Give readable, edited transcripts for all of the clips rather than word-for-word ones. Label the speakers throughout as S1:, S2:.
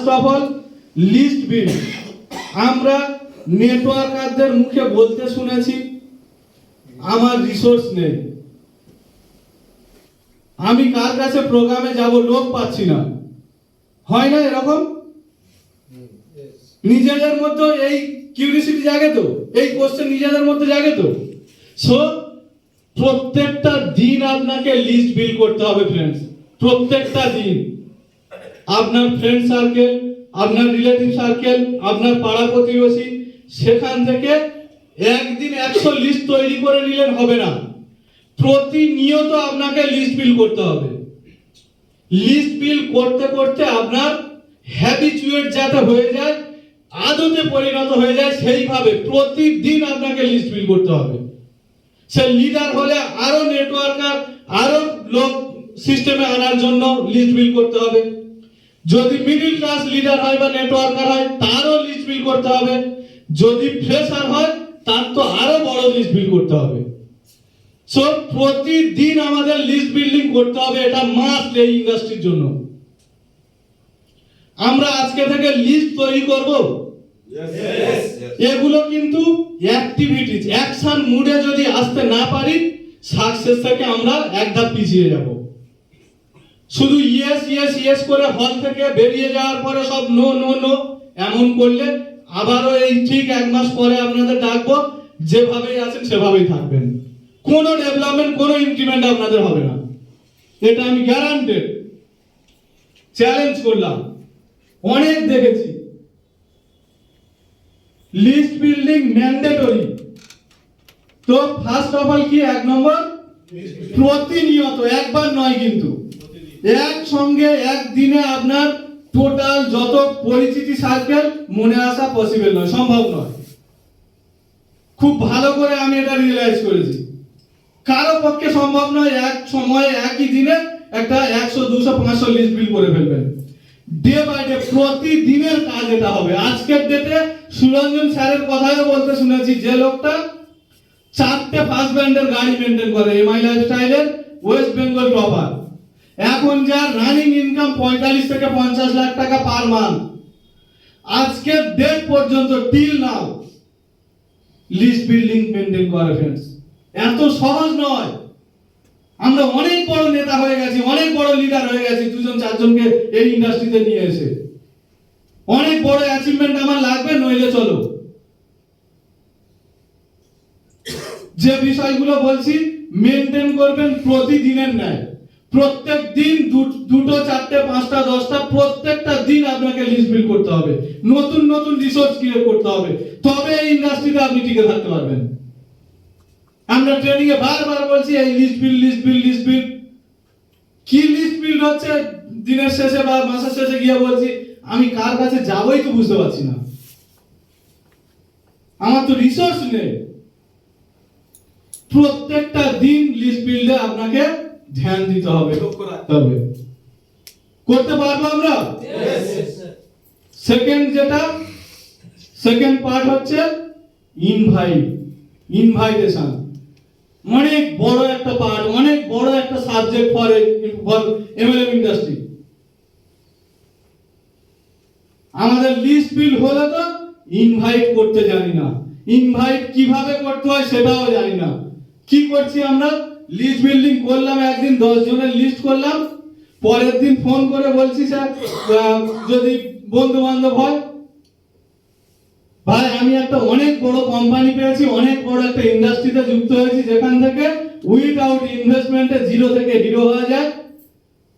S1: First of all list বিল। আমরা নেটওয়ার্কারদের মুখে বলতে শুনেছি আমার রিসোর্স নেই, আমি কার কাছে প্রোগ্রামে যাব, লোক পাচ্ছি না, হয় না এরকম? নিজেদের মধ্যে এই কিউরিওসিটি জাগে তো, এই কোশ্চেন নিজেদের মধ্যে জাগে তো। সো প্রত্যেকটা দিন আপনাকে লিস্ট বিল করতে হবে ফ্রেন্ডস, প্রত্যেকটা দিন। আপনার ফ্রেন্ড সার্কেল, আপনার রিলেটিভ সার্কেল, আপনার পাড়া প্রতিবেশী, সেখান থেকে একদিন 100 লিস্ট তৈরি করে নিলেন হবে না, প্রতিনিয়ত আপনাকে লিস্ট বিল করতে হবে। লিস্ট বিল করতে করতে আপনার হ্যাবিচুয়েট যাতে হয়ে যায়, আদতে পরিণত হয়ে যায়, সেইভাবে প্রতিদিন আপনাকে লিস্ট বিল করতে হবে। সে লিডার হলে আরো নেটওয়ার্কার, আরো লোক সিস্টেমে আনার জন্য লিস্ট বিল করতে হবে। যদি মিডল ক্লাস লিডার হয় বা নেটওয়ার্কার হয়, তারও লিস্ট বিল করতে হবে। যদি ফ্রেশার হয়, তার তো আরো বড় লিস্ট বিল করতে হবে। সো প্রতিদিন আমাদের লিস্ট বিল্ডিং করতে হবে, এটা মাস্ট এই ইন্ডাস্ট্রির জন্য। আমরা আজকে থেকে লিস্ট তৈরি করব। এগুলো কিন্তু অ্যাক্টিভিটিজ, অ্যাকশন মুডে যদি আসতে না পারি, সাকসেস থেকে আমরা এক ধাপ পিছিয়ে যাব। শুধু ইয়েস ইয়েস ইয়েস করে হল থেকে বেরিয়ে যাওয়ার পরে সব নো নো নো এমন করলে আবারও এই ঠিক 1 মাস পরে আপনাদের ডাকবো, যেভাবেই আছেন সেভাবেই থাকবেন, কোনো ডেভেলপমেন্ট, কোনো ইনক্রিমেন্ট আপনাদের হবে না, এটা আমি গ্যারান্টেড। চ্যালেঞ্জ করলাম, অনেক দেখেছি। List building mandatory. তো ফার্স্ট অফ অল কি, 1 নম্বর প্রতিনিয়ত, একবার নয় কিন্তু, একসঙ্গে একদিনে আপনার টোটাল যত পরিচিতি সার্কেল মনে আসা পসিবল নয়, সম্ভব নয়। খুব ভালো করে আমি এটা রিয়েলাইজ করেছি, কারো পক্ষে সম্ভব নয় এক সময়ে একই দিনে একটা 100 200 500 লিস্ট বিল করে ফেলবেন। ডে বাই ডে প্রতিদিনের কাজ এটা হবে। আজকের ডেটে সুরঞ্জন স্যারের কথাও বলতে শুনেছি, যে লোকটা 4টে ফার্স্ট ব্র্যান্ডের গাড়ি মেনটেন করে, এমআই লাইফস্টাইলের ওয়েস্ট বেঙ্গল টপার, এখন যার রানিং ইনকাম 45 থেকে 50 লাখ টাকা পার মান্থ, আজকের ডেট পর্যন্ত till now list building maintain করে। ফ্রেন্ডস, এত সহজ নয়। আমরা অনেক বড় নেতা হয়ে গেছি, অনেক বড় লিডার হয়ে গেছি, 2জন 4জনকে এই ইন্ডাস্ট্রিতে নিয়ে এসে। অনেক বড় অ্যাচিভমেন্ট আমার লাগবে, নইলে চলো। যে বিষয়গুলো বলছি মেনটেন করবেন প্রতিদিনের ন্যায়, প্রত্যেক দিন 2টো 4টে 5টা 10টা প্রত্যেকটা দিন আপনাকে লিস্ট বিল করতে হবে, নতুন নতুন রিসোর্স ক্রিয়েট করতে হবে, তবে এই ইন্ডাস্ট্রিতে আপনি টিকে থাকতে পারবেন। আমরা ট্রেনিং এ বারবার বলছি এই লিস্ট বিল লিস্ট বিল লিস্ট বিল। কি লিস্ট বিল হচ্ছে দিনের শেষে বা মাসের শেষে গিয়ে বলছি, আমি কার কাছে যাবই তো বুঝতে পারছি না, আমার তো রিসোর্স নেই। প্রত্যেকটা দিন লিস্ট বিল্ডে আপনাকে ধ্যান দিতে হবে, লক্ষ্য রাখতে হবে। করতে পারবো আমরা? সেকেন্ড পার্ট হচ্ছে ইনভাইটেশন। অনেক বড় একটা পার্ট, অনেক বড় একটা সাবজেক্ট ফর এমএলএম ইন্ডাস্ট্রি। আমাদের লিস্ট বিল হলে তো ইনভাইট করতে জানি না, ইনভাইট কিভাবে করতে হয় সেটাও জানি না। কি করছি আমরা, লিস্ট বিল্ডিং করলাম, একদিন 10 জনের লিস্ট করলাম, পরের দিন ফোন করে বলছি স্যার যদি বন্ধু বান্ধব হয়, ভাই আমি একটা অনেক বড় কোম্পানি পেয়েছি, অনেক বড় একটা ইন্ডাস্ট্রিতে যুক্ত হয়েছি, যেখান থেকে উইদাউট ইনভেস্টমেন্টে জিরো থেকে হিরো হওয়া যায়।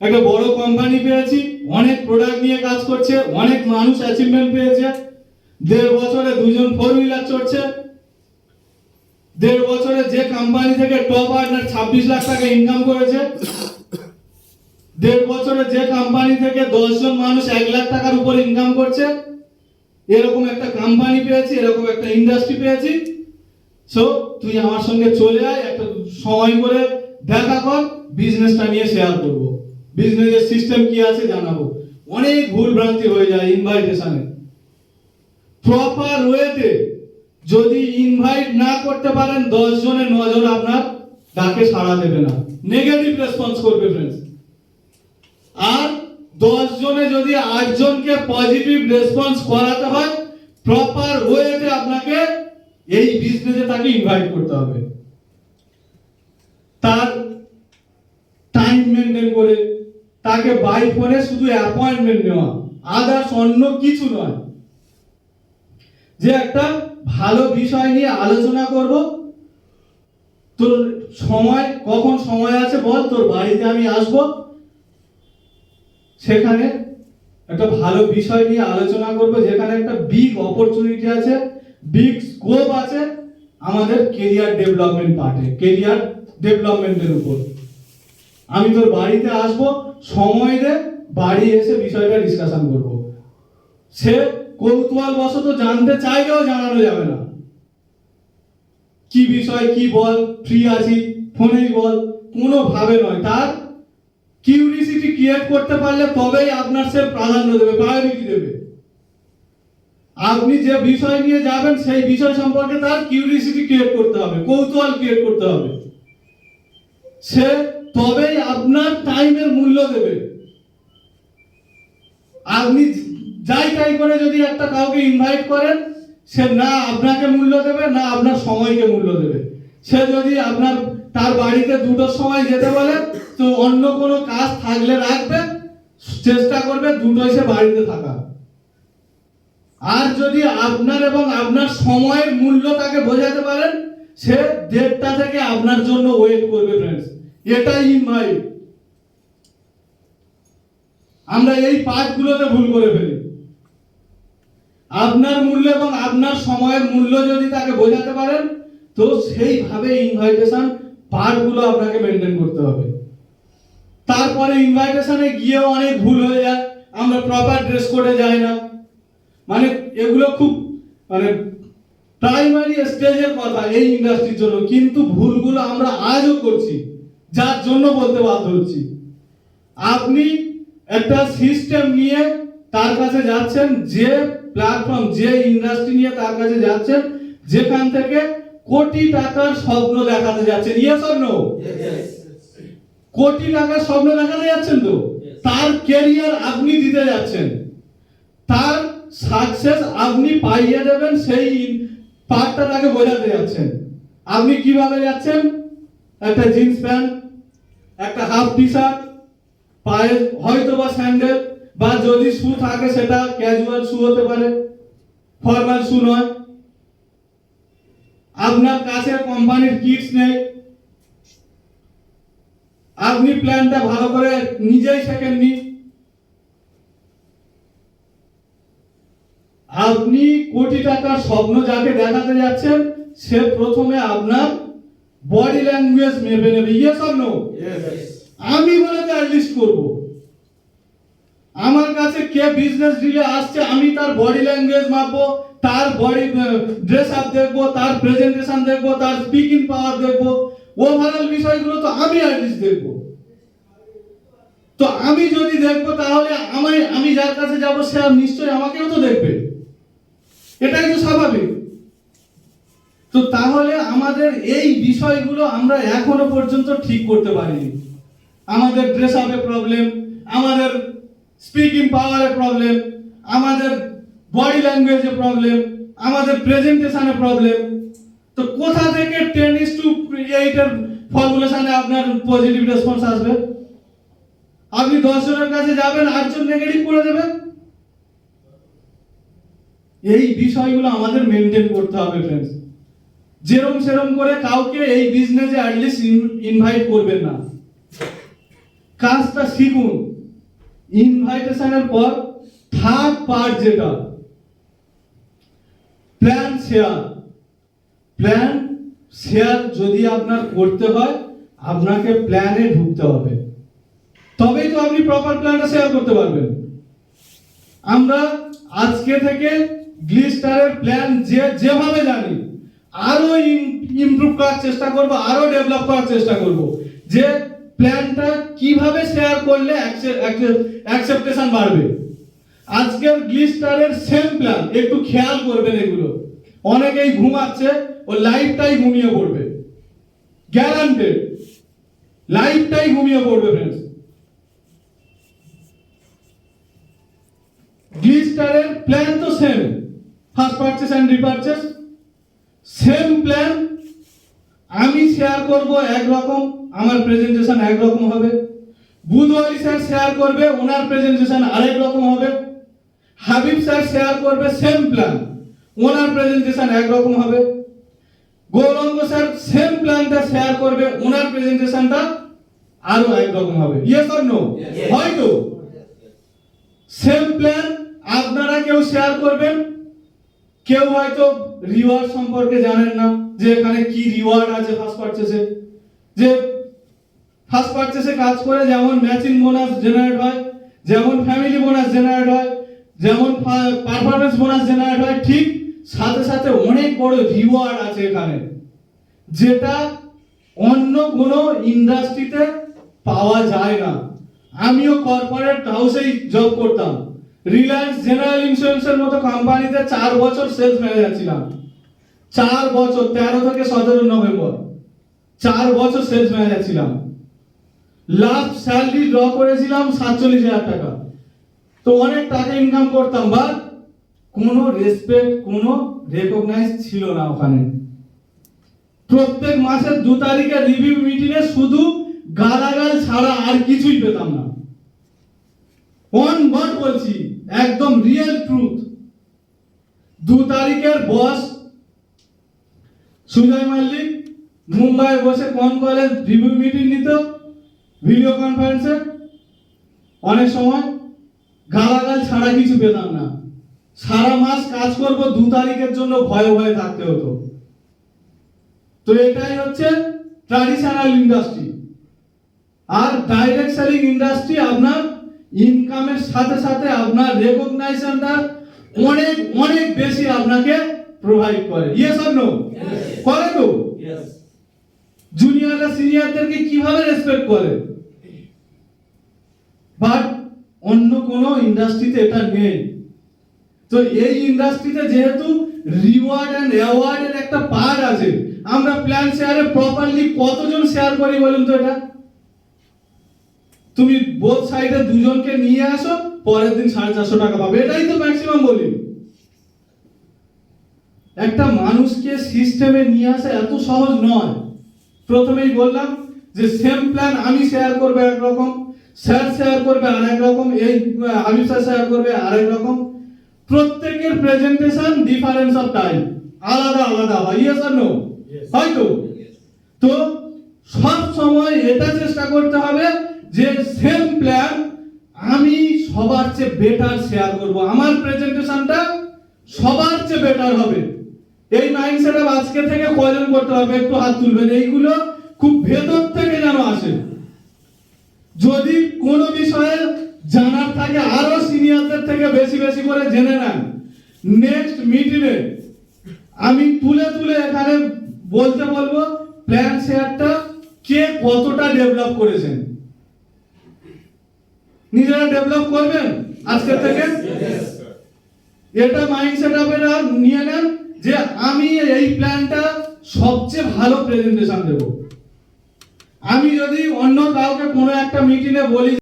S1: একটা বড় কোম্পানি পেয়েছি, অনেক প্রোডাক্ট নিয়ে কাজ করছে, অনেক মানুষ অ্যাচিভমেন্ট পেয়েছে। 1.5 বছরে 2জন 4 হুইলার চড়ছে। 1.5 বছরে যে কোম্পানি থেকে টপ আর্নার 26 লাখ টাকা ইনকাম করেছে, 1.5 বছরে যে কোম্পানি থেকে 10 জন মানুষ 1 লাখ টাকার উপর ইনকাম করছে, এরকম একটা কোম্পানি পেয়েছি, এরকম একটা ইন্ডাস্ট্রি পেয়েছি। সো তুই আমার সঙ্গে চলে আয়, একটা সময় করে দেখা কর, বিজনেসটা নিয়ে শেয়ার করব, বিজনেসের সিস্টেম কি আছে জানাবো। অনেক ভুল ভ্রান্তি হয়ে যায় ইনভাইটেশনে। প্রপার ওয়েতে যদি ইনভাইট না করতে পারেন, 10 জনে 9 জন আপনার ডাকে সাড়া দেবে না, নেগেটিভ রেসপন্স করবে ফ্রেন্ডস। আর 10 জনে যদি 8 জনকে পজিটিভ রেসপন্স করাতে হয়, প্রপার ওয়েতে আপনাকে এই বিজনেসে তাকে ইনভাইট করতে হবে। তার টাইম মেনটেন করে তাকে বাই ফোনে শুধু অ্যাপয়েন্টমেন্ট নেওয়া, আদার্স অন্য কিছু নয়। যে একটা ভালো বিষয় নিয়ে আলোচনা করব, তোর সময় কখন সময় আছে বল, তোর বাড়িতে আমি আসব, সেখানে একটা ভালো বিষয় নিয়ে আলোচনা করব, যেখানে একটা বিগ অপরচুনিটি আছে, বিগ স্কোপ আছে আমাদের কেরিয়ার ডেভেলপমেন্ট পার্টে, কেরিয়ার ডেভেলপমেন্টের উপর। আমি তোর বাড়িতে আসব, সময় দে, বাড়ি এসে বিষয়টা ডিসকাশন করব। সে কৌতূহল বশত জানতে চাইলেও জানানো যাবে না, কি বিষয় কি বল, ফ্রি আছি ফোনেই বল, কোনো ভাবে নয়। তার কিউরিসিটি ক্রিয়েট করতে পারলে তবেই আপনার সে প্রাধান্য দেবে, প্রায়োরিটি দেবে। আপনি যে বিষয় নিয়ে যাবেন সেই বিষয় সম্পর্কে তার কিউরিসিটি ক্রিয়েট করতে হবে, কৌতূহল ক্রিয়েট করতে হবে, সে তবেই আপনার টাইমের মূল্য দেবে। আপনি যাই তাই করে যদি একটা কাউকে ইনভাইট করেন, সে না আপনাকে মূল্য দেবে না আপনার সময়কে মূল্য দেবে। সে যদি আপনার তার বাড়িতে 2টোর সময় যেতে বলে, তো অন্য কোনো কাজ থাকলে রাখবে, চেষ্টা করবে 2টোয় সে বাড়িতে থাকা। আর যদি আপনার এবং আপনার সময়ের মূল্য তাকে বোঝাতে পারেন, সে 1:30টা থেকে আপনার জন্য ওয়েট করবে ফ্রেন্ডস। এটাই ইনভাইট। আমরা এই পার্টগুলোতে ভুল করে ফেলি। আপনার মূল্য এবং আপনার সময়ের মূল্য যদি তাকে বোঝাতে পারেন, তো সেইভাবে ইনভাইটেশন পার্টগুলো আপনাকে মেনটেন করতে হবে। তারপরে ইনভাইটেশনে গিয়েও অনেক ভুল হয়ে যায়, আমরা প্রপার ড্রেস কোডে যাই না, মানে এগুলো খুব মানে প্রাইমারি স্টেজের কথা এই ইন্ডাস্ট্রির জন্য, কিন্তু ভুলগুলো আমরা আজও করছি, যার জন্য বলতে বাধ্য হচ্ছি। আপনি একটা সিস্টেম নিয়ে তার কাছে যাচ্ছেন, যে প্ল্যাটফর্ম যে ইন্ডাস্ট্রি নিয়ে তার কাছে যাচ্ছেন, যেখান থেকে কোটি টাকার স্বপ্ন দেখাতে যাচ্ছেন, ইয়েস অর নো? কোটি টাকার স্বপ্ন দেখাতে যাচ্ছেন, তো তার ক্যারিয়ার আপনি দিতে যাচ্ছেন, তার সাকসেস আপনি পাইয়ে দেবেন, সেই পার্টটা তাকে বোঝাতে যাচ্ছেন। আপনি কিভাবে যাচ্ছেন? একটা জিন্স প্যান্ট, একটা হাফ টি শার্ট, পায়ে হয়তো বা স্যান্ডেল, বা যদি শু থাকে সেটা ক্যাজুয়াল শু হতে পারে, ফর্মাল শু নয়। আপনার কাছে কোম্পানির কিটস নেই, আপনি প্ল্যানটা ভালো করে নিজেই শেখেননি, আপনি কোটি টাকার স্বপ্ন যাকে দেখাতে যাচ্ছেন, সে প্রথমে আপনার বডি ল্যাঙ্গুয়েজ মেপে নেবে, ইয়েস অর নো? আমি বলে লিস্ট করব, আমার কাছে কে বিজনেস ডিলে আসছে, আমি তার বডি ল্যাঙ্গুয়েজ মাপবো, তার বডি ড্রেস আপ দেখবো, তার প্রেজেন্টেশন দেখবো, তার স্পিকিং পাওয়ার দেখবো, ওভারঅল বিষয়গুলো তো আমি লিস্ট দেখবো। তো আমি যদি দেখবো, তাহলে আমি যার কাছে যাবো সে নিশ্চয়ই আমাকেও তো দেখবে, এটাই তো স্বাভাবিক। তো তাহলে আমাদের এই বিষয়গুলো আমরা এখনো পর্যন্ত ঠিক করতে পারিনি। আমাদের ড্রেস আপে প্রবলেম, আমাদের স্পিকিং পাওয়ারে প্রবলেম, আমাদের বডি ল্যাঙ্গুয়েজে প্রবলেম, আমাদের প্রেজেন্টেশনে প্রবলেম। তো কোথা থেকে 10:8 এর ফর্মুলেশনে আপনার পজিটিভ রেসপন্স আসবে? আপনি 10 জনের কাছে যাবেন, 8 জন নেগেটিভ করে দেবেন। এই বিষয়গুলো আমাদের মেনটেন করতে হবে ফ্রেন্ডস। যেরকম সেরকম করে কাউকে এই বিজনেসে অ্যাটলিস্ট ইনভাইট করবেন না, কাজটা শিখুন। ইনভাইটেশনের পর থার্ড পার্ট যেটা প্ল্যান শেয়ার। প্ল্যান শেয়ার যদি আপনার করতে হয়, আপনাকে প্ল্যানে ঢুকতে হবে, তবেই তো আপনি প্রপার প্ল্যানটা শেয়ার করতে পারবেন। আমরা আজকে থেকে গ্লিস্টারের প্ল্যান যেভাবে জানি আরো ইমপ্রুভ করার চেষ্টা করব, আরো ডেভেলপ করার চেষ্টা করব, যে প্ল্যানটা কিভাবে শেয়ার করলে অ্যাকসেপ্টেশন বাড়বে। আজকের গ্লিস্টারের সেম প্ল্যান একটু খেয়াল করবেন, এগুলো অনেকেই ঘুমাচ্ছে, ও লাইফটাই ঘুমিয়ে পড়বে, গ্যারান্টেড লাইফটাই ঘুমিয়ে পড়বে ফ্রেন্ডস। রেজিস্টারের প্ল্যান তো same, first purchase and repurchase same plan. আমি শেয়ার করব একরকম, আমার প্রেজেন্টেশন একরকম হবে। বুধওয়ালি স্যার শেয়ার করবে, ওনার প্রেজেন্টেশন আরেক রকম হবে। হাবিব স্যার শেয়ার করবে সেম প্ল্যান, ওনার প্রেজেন্টেশন একরকম হবে। গৌরঙ্গ স্যার সেম প্ল্যানটা শেয়ার করবে, ওনার প্রেজেন্টেশনটা আরো একরকম হবে। Yes or no? হয়তো সেম প্ল্যান আপনারা কেউ শেয়ার করবেন, কেউ হয়তো রিওয়ার্ড সম্পর্কে জানেন না, যে এখানে কি রিওয়ার্ড আছে ফার্স্ট পারচেসে। যে ফার্স্ট পারচেসে কাজ করে যেমন ম্যাচিং বোনাস জেনারেট হয়, যেমন ফ্যামিলি বোনাস জেনারেট হয়, যেমন পারফরম্যান্স বোনাস জেনারেট হয়, ঠিক সাথে সাথে অনেক বড় রিওয়ার্ড আছে এখানে, যেটা অন্য কোনো ইন্ডাস্ট্রিতে পাওয়া যায় না। আমিও কর্পোরেট হাউসেই জব করতাম, রিলায়েন্স জেনারেল ইন্স্যুরেন্সের মতো কোম্পানিতে 4 বছর সেলস ম্যানেজার ছিলাম। 4 বছর, 13 থেকে 17 নভেম্বর 4 বছর সেলস ম্যানেজার ছিলাম। লাস্ট স্যালারি ড্র করেছিলাম 47,000 টাকা। তো অনেক টাকা ইনকাম করতাম, বাট কোনো রেসপেক্ট, কোনো রেকগনাইজ ছিল না ওখানে। প্রত্যেক মাসের 2 তারিখে রিভিউ মিটিংয়ে শুধু গালাগাল ছাড়া আর কিছুই পেতাম না। অন ওয়ার্ড বলছি, একদম রিয়েল ট্রুথ। 2 তারিখের বস সুজয় মল্লিক মুম্বাই বসে কোন কলেজ রিভিউ মিটিং নিত ভিডিও কনফারেন্সে, অনেক সময় গালাগাল ছাড়া কিছু পেতাম না। সারা মাস কাজ করব, 2 তারিখের জন্য ভয়ে ভয়ে থাকতে হতো। তো এটাই হচ্ছে ট্র্যাডিশনাল ইন্ডাস্ট্রি। আর ডাইরেক্ট সেলিং ইন্ডাস্ট্রি আপনার ইনকামের সাথে সাথে আপনার রেকগনাইজেশনটা অনেক অনেক বেশি আপনাকে প্রোভাইড করে। Yes or no? করে তো? জুনিয়ররা সিনিয়রদেরকে কিভাবে রেসপেক্ট করে, বাট অন্য কোনো ইন্ডাস্ট্রিতে এটা নেই। তো এই ইন্ডাস্ট্রিতে যেহেতু রিওয়ার্ড এন্ড অ্যাওয়ার্ডের একটা পার্ট আছে, আমরা প্ল্যান শেয়ারে প্রপারলি কতজন শেয়ার করি বলুন তো? এটা তুমি বোথ সাইডে দুজনকে নিয়ে আসো, পরের দিন 450 টাকা পাবে, এটাই তো ম্যাক্সিমাম বলি। একটা মানুষকে সিস্টেমে নিয়ে আসা এত সহজ নয়। প্রথমেই বললাম যে সেম প্ল্যান আমি শেয়ার করবে একরকম, স্যার শেয়ার করবে আরেক রকম, এই হাবিব স্যার শেয়ার করবে আরেক রকম। প্রত্যেকের প্রেজেন্টেশন ডিফারেন্স অফ টাইম আলাদা আলাদা হয়। Yes or no? হয়তো। তো সব সময় এটা চেষ্টা করতে হবে যে সেম প্ল্যান আমি সবার চেয়ে বেটার শেয়ার করব, আমার প্রেজেন্টেশনটা সবার চেয়ে বেটার হবে। এই মাইন্ডসেট আজকে থেকে কয়জন করতে পারবে? একটু হাত তুলবেন। এইগুলো খুব ভেতর থেকে যেন আসে। যদি কোনো বিষয়ে জানার থাকে, আরো সিনিয়রদের থেকে বেশি বেশি করে জেনে নেন। নেক্সট মিটিংয়ে আমি তুলে তুলে এখানে বলতে বলবো প্ল্যান শেয়ারটা কে কতটা ডেভেলপ করেছেন। নিজেরা ডেভেলপ করবেন আজকে থেকে। এটা মাইন্ডসেট আপনারা নিয়ে নেন যে আমি এই প্ল্যানটা সবচেয়ে ভালো প্রেজেন্টেশন দেব। আমি যদি অন্য কাউকে কোনো একটা মিটিংয়ে বলি